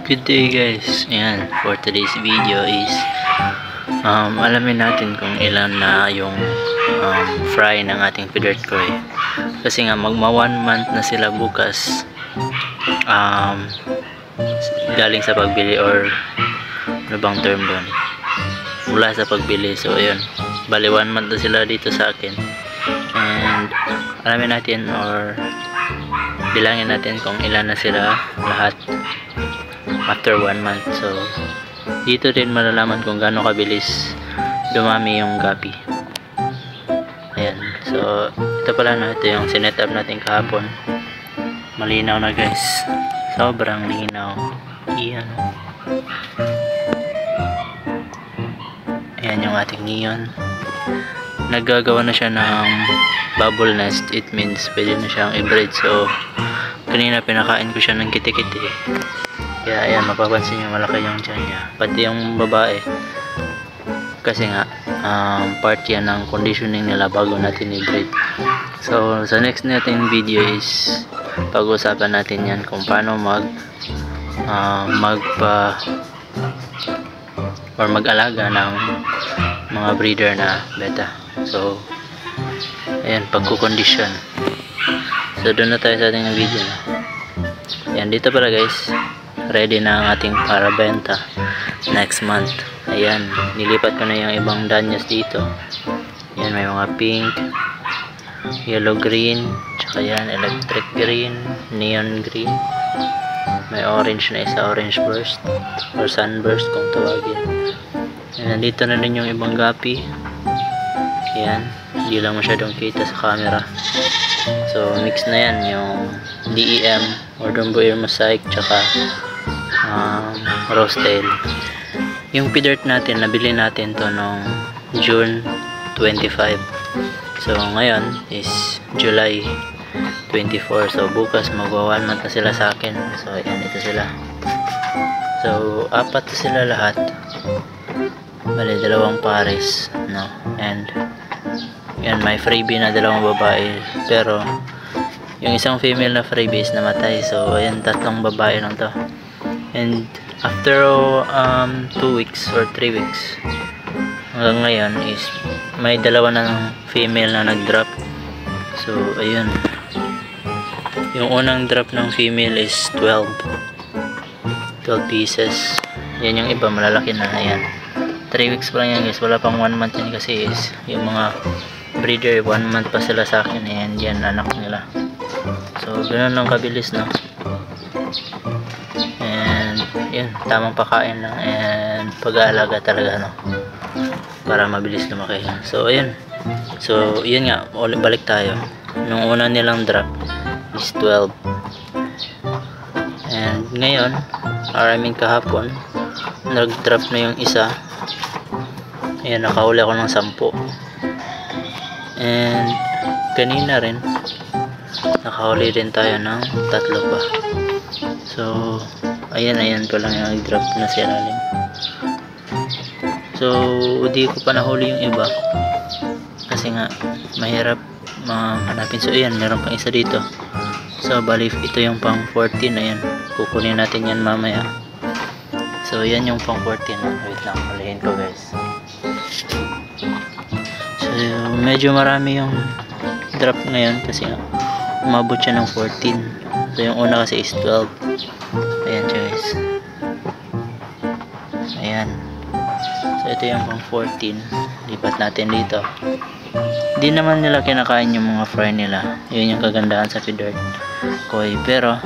Good day guys. Ayan, for today's video is alamin natin kung ilan na yung fry ng ating feeder koi. Kasi nga magma 1 month na sila bukas galing sa pagbili, or ano bang term doon, mula sa pagbili. So ayun, bali 1 month na sila dito sa akin, and alamin natin or bilangin natin kung ilan na sila lahat after 1 month. So dito din malalaman kung gaano kabilis dumami yung gapi. Ayan, so ito pala na, ito yung sinet up natin kahapon. Malinaw na guys, sobrang linaw. Iyan, ayan yung ating neon. Naggagawa na siya ng bubble nest. It means pwede na siyang i-breed. So kanina pinakain ko siya ng kiti-kiti, kaya ayan, mapapansin nyo malaki yung tiyan niya, pati yung babae, kasi nga part yan ng conditioning nila bago natin i-breed. So sa next natin video is pag-usapan natin yan kung paano mag-alaga ng mga breeder na beta. So ayan, pagkukondisyon. So doon na tayo sa ating video na. Ayan, dito pala guys, ready na ang ating para benta next month. Ayan, nilipat ko na yung ibang danyos dito. Ayan, may mga pink, yellow green, tsaka yan electric green, neon green, may orange na isa, orange burst or sunburst kung tawagin. Ayan, nandito na rin yung ibang gapi. Ayan, hindi lang masyadong kita sa camera. So mix na yan, yung DEM or Dumbo Ear Mosaic tsaka rose tail. Yung feeder natin, nabili natin to noong June 25. So ngayon is July 24. So bukas magwa 1 month na sila sa akin. So ayan, ito sila. So 4 na sila lahat, bali 2 pares, no? And yan, may freebie na 2 babae, pero yung isang female na freebie is namatay. So ayan, 3 babae lang to. And after 2 weeks or 3 weeks hanggang ngayon is may 2 na female na nag-drop. So ayun, yung unang drop ng female is 12 pieces. Yan yung iba malalaki na. Ayan, 3 weeks pa lang yan guys, wala pang 1 month yan, kasi is yung mga breeder 1 month pa sila sa akin. Ayan, yan anak nila. So ganoon lang kabilis, no? And yun, tamang pakain lang and pag-aalaga talaga, no, para mabilis lumaki. So ayun, so yun nga, balik tayo. Nung una nilang drop is 12, and ngayon kahapon nag-drop na yung isa. Ayan, nakahuli ako ng 10. And kanina rin nakahuli rin tayo ng 3 pa. So ayan pa lang yung drop na sa ilalim. So di ko pa nahuli yung iba kasi nga mahirap hanapin. So ayan, meron pang isa dito. So bali ito yung pang 14. Ayan, kukunin natin yan mamaya. So yan yung pang 14. Wait lang, malihin ko guys. So medyo marami yung drop ngayon kasi nga umabot siya ng 14. So yung una kasi is 12. Ayan guys, ayan. So ito yung pang 14. Lipat natin dito. Hindi naman nila kinakain yung mga fry nila. Yun yung kagandahan sa feeder koi, pero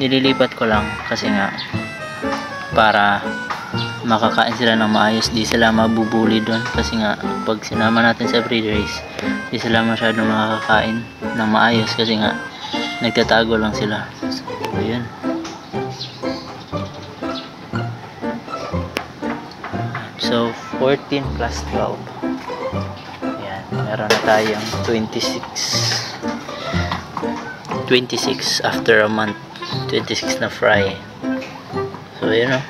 nililipat ko lang kasi nga para makakain sila ng maayos, di sila mabubuli doon. Kasi nga pag sinama natin sa breeders, di sila masyadong makakain ng maayos kasi nga nagtatago lang sila. So yun. So 14 plus 12, ayan, meron na tayong 26 after a month, 26 na fry. So yun,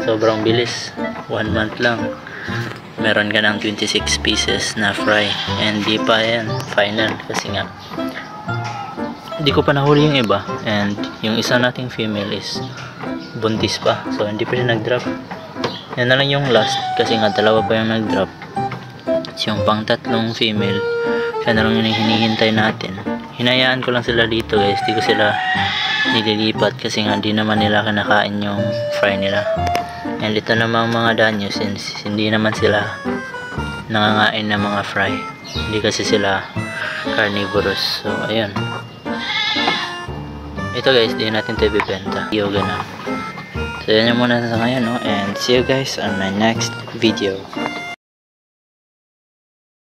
sobrang bilis, 1 month lang meron ka ng 26 pieces na fry. And di pa yan final kasi nga di ko pa nahuli yung iba, and yung isa nating female is buntis pa. So hindi pa siya nag-drop. Yan na lang yung last kasi nga dalawa pa yung nag-drop. So, yung pang tatlong female, siya na lang yung hinihintay natin. Hinayaan ko lang sila dito guys, di ko sila nililipat kasi nga di naman nila kinakain yung fry nila. And ito namang mga danyo, since hindi naman sila nangangain ng mga fry, hindi kasi sila carnivorous. So ayun, ito guys, di natin ito ibibenta, yoga na. So yan yung muna sa ngayon, no? And see you guys on my next video.